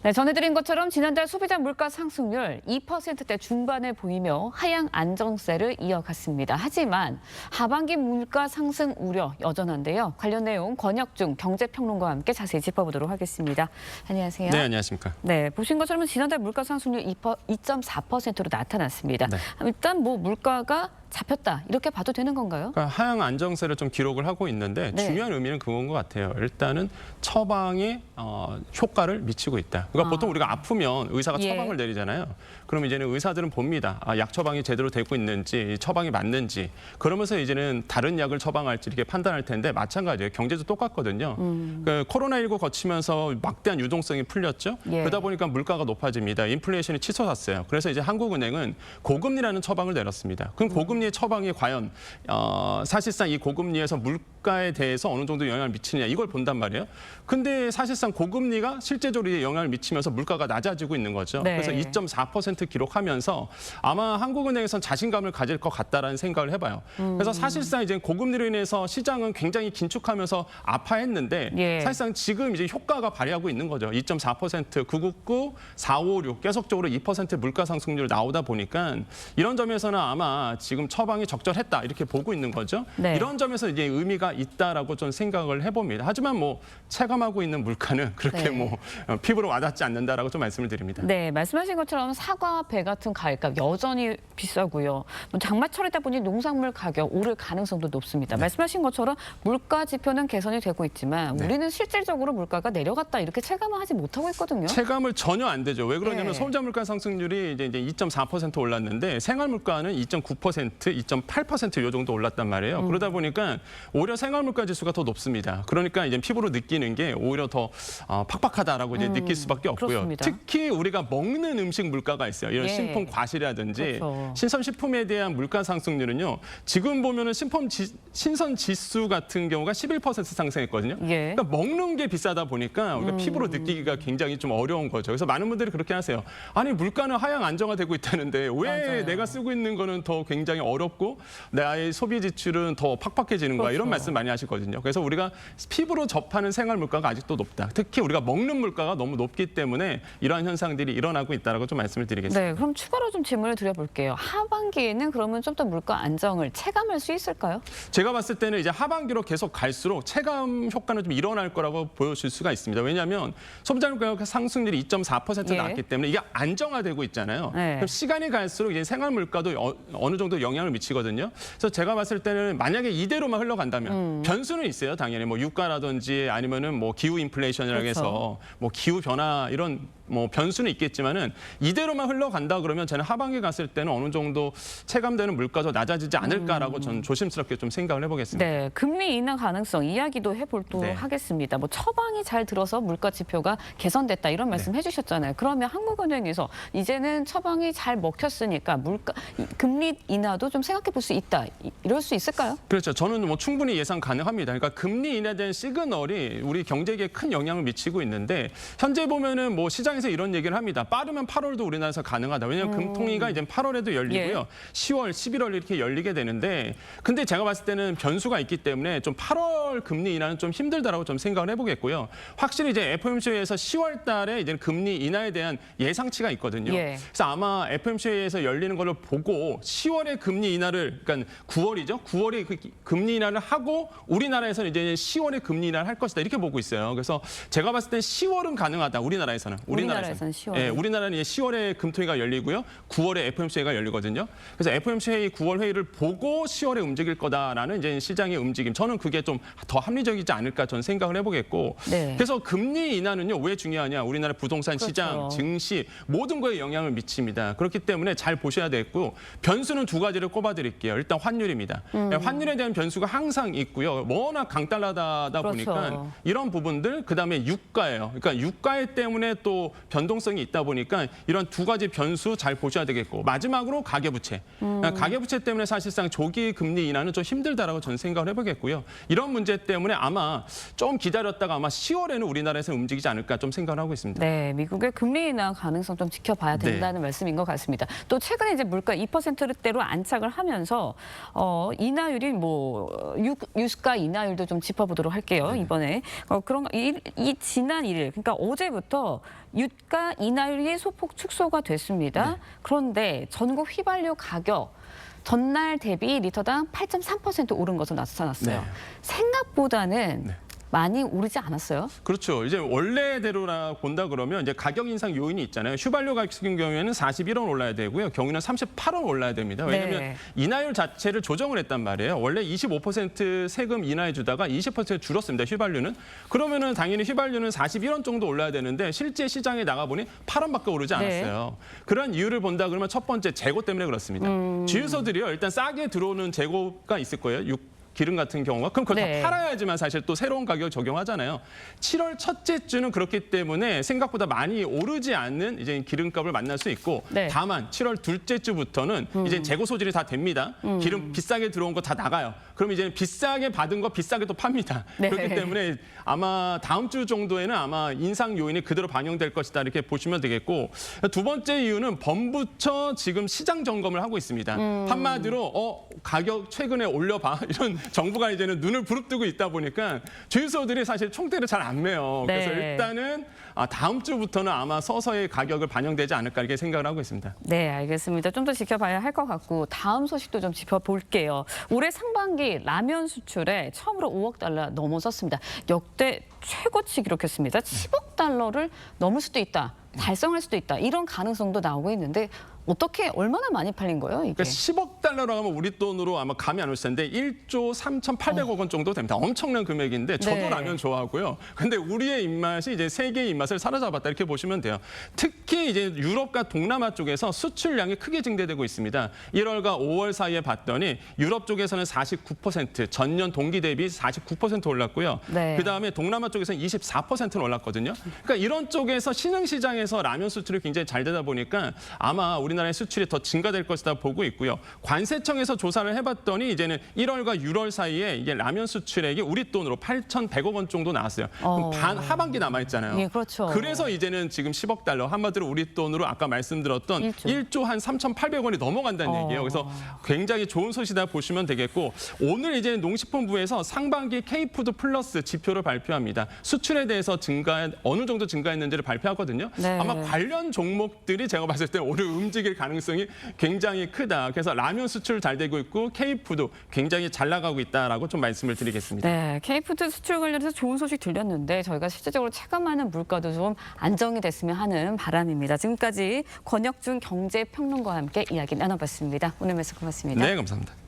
네, 전해드린 것처럼 지난달 소비자 물가 상승률 2%대 중반을 보이며 하향 안정세를 이어갔습니다. 하지만 하반기 물가 상승 우려 여전한데요. 관련 내용 권혁중 경제평론가와 함께 자세히 짚어보도록 하겠습니다. 안녕하세요. 네, 안녕하십니까. 네, 보신 것처럼 지난달 물가 상승률 2.4%로 나타났습니다. 네. 일단 물가가 잡혔다 이렇게 봐도 되는 건가요? 그러니까 하향 안정세를 좀 기록을 하고 있는데 네. 중요한 의미는 그건 것 같아요. 일단은 처방에 효과를 미치고 있다. 그러니까 보통 우리가 아프면 의사가 예. 처방을 내리잖아요. 그럼 이제는 의사들은 봅니다. 약 처방이 제대로 되고 있는지, 처방이 맞는지. 그러면서 이제는 다른 약을 처방할지 이렇게 판단할 텐데 마찬가지예요. 경제도 똑같거든요. 그 코로나19 거치면서 막대한 유동성이 풀렸죠. 예. 그러다 보니까 물가가 높아집니다. 인플레이션이 치솟았어요. 그래서 이제 한국은행은 고금리라는 처방을 내렸습니다. 그럼 고금리의 처방이 과연 사실상 이 고금리에서 물가에 대해서 어느 정도 영향을 미치느냐 이걸 본단 말이에요. 근데 사실상 고금리가 실제적으로 영향을 미치면서 물가가 낮아지고 있는 거죠. 네. 그래서 2.4% 기록하면서 아마 한국은행에선 자신감을 가질 것 같다라는 생각을 해봐요. 그래서 사실상 이제 고금리로 인해서 시장은 굉장히 긴축하면서 아파했는데 예. 사실상 지금 이제 효과가 발휘하고 있는 거죠. 2.4%, 999, 456 계속적으로 2% 물가 상승률 나오다 보니까 이런 점에서는 아마 지금 처방이 적절했다 이렇게 보고 있는 거죠. 네. 이런 점에서 이제 의미가 있다라고 좀 생각을 해봅니다. 하지만 체감하고 있는 물가는 그렇게 네. 피부로 와닿지 않는다라고 좀 말씀을 드립니다. 네, 말씀하신 것처럼 사과, 배 같은 과일값 여전히 비싸고요. 장마철이다 보니 농산물 가격 오를 가능성도 높습니다. 말씀하신 것처럼 물가 지표는 개선이 되고 있지만 우리는 실질적으로 물가가 내려갔다 이렇게 체감을 하지 못하고 있거든요. 체감을 전혀 안 되죠. 왜 그러냐면 네. 소비자 물가 상승률이 이제 2.4% 올랐는데 생활 물가는 2.9%, 2.8% 이 정도 올랐단 말이에요. 그러다 보니까 오히려 생활 물가 지수가 더 높습니다. 그러니까 이제 피부로 느끼는 게 오히려 더 팍팍하다라고 이제 느낄 수밖에 없고요. 그렇습니다. 특히 우리가 먹는 음식 물가가 있어요. 이런 예. 신품 과실이라든지 그렇죠. 신선식품에 대한 물가 상승률은요. 지금 보면은 신선 지수 같은 경우가 11% 상승했거든요. 예. 그러니까 먹는 게 비싸다 보니까 우리가 피부로 느끼기가 굉장히 좀 어려운 거죠. 그래서 많은 분들이 그렇게 하세요. 아니 물가는 하향 안정화되고 있다는데 왜 맞아요. 내가 쓰고 있는 거는 더 굉장히 어렵고 나의 소비 지출은 더 팍팍해지는 거야. 그렇죠. 이런 말씀 많이 하시거든요. 그래서 우리가 피부로 접하는 생활 물가가 아직도 높다. 특히 우리가 먹는 물가가 너무 높기 때문에 이러한 현상들이 일어나고 있다라고 좀 말씀을 드리겠습니다. 네, 그럼 추가로 좀 질문을 드려볼게요. 하반기에는 그러면 좀 더 물가 안정을 체감할 수 있을까요? 제가 봤을 때는 이제 하반기로 계속 갈수록 체감 효과는 좀 일어날 거라고 보여질 수가 있습니다. 왜냐하면 소비자 물가 상승률이 2.4% 예. 나왔기 때문에 이게 안정화되고 있잖아요. 네. 그럼 시간이 갈수록 이제 생활 물가도 어느 정도 영향을 미치거든요. 그래서 제가 봤을 때는 만약에 이대로만 흘러간다면 변수는 있어요. 당연히 유가라든지 아니면은 기후 인플레이션이라고 그렇죠. 해서 기후 변화 이런 변수는 있겠지만은 이대로만 흘러간다 그러면 저는 하반기 갔을 때는 어느 정도 체감되는 물가도 낮아지지 않을까라고 저는 조심스럽게 좀 생각을 해보겠습니다. 네, 금리 인하 가능성 이야기도 해보도록 네. 하겠습니다. 처방이 잘 들어서 물가 지표가 개선됐다 이런 말씀 해주셨잖아요. 그러면 한국은행에서 이제는 처방이 잘 먹혔으니까 금리 인하도 좀 생각해 볼 수 있다. 이럴 수 있을까요? 그렇죠. 저는 충분히 예상 가능합니다. 그러니까 금리 인하에 대한 시그널이 우리 경제계에 큰 영향을 미치고 있는데 현재 보면은 시장에서 이런 얘기를 합니다. 빠르면 8월도 우리나라에서 가능하다. 왜냐하면 금통위가 이제 8월에도 열리고요. 예. 10월, 11월 이렇게 열리게 되는데 근데 제가 봤을 때는 변수가 있기 때문에 좀 8월 금리 인하는 좀 힘들다라고 좀 생각을 해보겠고요. 확실히 이제 FOMC에서 10월 달에 이제 금리 인하에 대한 예상치가 있거든요. 예. 그래서 아마 FOMC에서 열리는 걸로 보고 10월에 금리 인하를 그러니까 9월이죠. 9월에 금리 인하를 하고 우리나라에서는 이제 10월에 금리 인하를 할 것이다. 이렇게 보고 있어요. 그래서 제가 봤을 때 10월은 가능하다. 우리나라에서는 10월. 예, 우리나라는 이제 10월에 금통위가 열리고요. 9월에 FOMC가 열리거든요. 그래서 FOMC 회의 9월 회의를 보고 10월에 움직일 거다라는 이제 시장의 움직임. 저는 그게 좀 더 합리적이지 않을까 저는 생각을 해보겠고. 네. 그래서 금리 인하는요. 왜 중요하냐? 우리나라 부동산 시장, 그렇죠. 증시 모든 거에 영향을 미칩니다. 그렇기 때문에 잘 보셔야 되겠고 변수는 두 가지를 꼽아드릴게요. 일단 환율입니다. 환율에 대한 변수가 항상 있고요. 워낙 강달러다 그렇죠. 보니까 이런 부분들 그다음에 유가예요. 그러니까 유가 때문에 또 변동성이 있다 보니까 이런 두 가지 변수 잘 보셔야 되겠고 마지막으로 가계부채. 가계부채 때문에 사실상 조기 금리 인하는 좀 힘들다라고 저는 생각을 해보겠고요. 이런 문제 때문에 아마 좀 기다렸다가 아마 10월에는 우리나라에서 움직이지 않을까 좀 생각을 하고 있습니다. 네, 미국의 금리 인하 가능성 좀 지켜봐야 된다는 말씀인 것 같습니다. 또 최근에 이제 물가 2%대로 안착을 하면서 인하율이 유가 인하율도 좀 짚어보도록 할게요. 이번에 그런 지난 1일 그러니까 어제부터 유가 인하율이 소폭 축소가 됐습니다. 네. 그런데 전국 휘발유 가격 전날 대비 리터당 8.3% 오른 것으로 나타났어요. 네. 생각보다는 네. 많이 오르지 않았어요? 그렇죠. 이제 원래대로라 본다 그러면 이제 가격 인상 요인이 있잖아요. 휘발유 같은 경우에는 41원 올라야 되고요. 경유는 38원 올라야 됩니다. 왜냐하면 네. 인하율 자체를 조정을 했단 말이에요. 원래 25% 세금 인하해 주다가 20% 줄었습니다. 휘발유는. 그러면은 당연히 휘발유는 41원 정도 올라야 되는데 실제 시장에 나가 보니 8원밖에 오르지 않았어요. 그런 이유를 본다 그러면 첫 번째 재고 때문에 그렇습니다. 주유소들이요. 일단 싸게 들어오는 재고가 있을 거예요. 기름 같은 경우가 그럼 그걸 네. 다 팔아야지만 사실 또 새로운 가격 적용하잖아요. 7월 첫째 주는 그렇기 때문에 생각보다 많이 오르지 않는 이제 기름값을 만날 수 있고 네. 다만 7월 둘째 주부터는 이제 재고 소진이 다 됩니다. 기름 비싸게 들어온 거 다 나가요. 그럼 이제 비싸게 받은 거 비싸게 또 팝니다. 네. 그렇기 때문에 아마 다음 주 정도에는 아마 인상 요인이 그대로 반영될 것이다 이렇게 보시면 되겠고 두 번째 이유는 범부처 지금 시장 점검을 하고 있습니다. 한마디로 가격 최근에 올려봐 이런 정부가 이제는 눈을 부릅뜨고 있다 보니까 주유소들이 사실 총대를 잘 안 매요. 그래서 네. 일단은 다음 주부터는 아마 서서히 가격을 반영되지 않을까 이렇게 생각을 하고 있습니다. 네, 알겠습니다. 좀 더 지켜봐야 할 것 같고 다음 소식도 좀 짚어볼게요. 올해 상반기 라면 수출에 처음으로 5억 달러 넘어섰습니다. 역대 최고치 기록했습니다. 10억 달러를 넘을 수도 있다. 달성할 수도 있다. 이런 가능성도 나오고 있는데 어떻게 얼마나 많이 팔린 거예요, 이게? 그러니까 10억 달러로 하면 우리 돈으로 아마 감이 안 올 텐데 1조 3,800억 원 정도 됩니다. 엄청난 금액인데 저도 네. 라면 좋아하고요. 근데 우리의 입맛이 이제 세계의 입맛을 사로잡았다 이렇게 보시면 돼요. 특히 이제 유럽과 동남아 쪽에서 수출량이 크게 증대되고 있습니다. 1월과 5월 사이에 봤더니 유럽 쪽에서는 49%, 전년 동기 대비 49% 올랐고요. 네. 그다음에 동남아 쪽에서는 24%는 올랐거든요. 그러니까 이런 쪽에서 신흥시장에서 라면 수출이 굉장히 잘 되다 보니까 아마 우리나라의 수출이 더 증가될 것이다 보고 있고요. 관세청에서 조사를 해봤더니 이제는 1월과 6월 사이에 이게 라면 수출액이 우리 돈으로 8,100억 원 정도 나왔어요. 그럼 반 하반기 남아 있잖아요. 예, 그렇죠. 그래서 이제는 지금 10억 달러 한마디로 우리 돈으로 아까 말씀드렸던 1조 한 3,800원이 넘어간다는 얘기예요. 그래서 굉장히 좋은 소식이다 보시면 되겠고 오늘 이제 농식품부에서 상반기 K푸드 플러스 지표를 발표합니다. 수출에 대해서 어느 정도 증가했는지를 발표하거든요. 네. 아마 관련 종목들이 제가 봤을 때 오늘 움직일 가능성이 굉장히 크다. 그래서 라면 수출 잘 되고 있고 K푸드 굉장히 잘 나가고 있다라고 좀 말씀을 드리겠습니다. 네, K푸드 수출 관련해서 좋은 소식 들렸는데 저희가 실제적으로 체감하는 물가도 좀 안정이 됐으면 하는 바람입니다. 지금까지 권혁준 경제평론가와 함께 이야기 나눠봤습니다. 오늘 말씀 고맙습니다. 네, 감사합니다.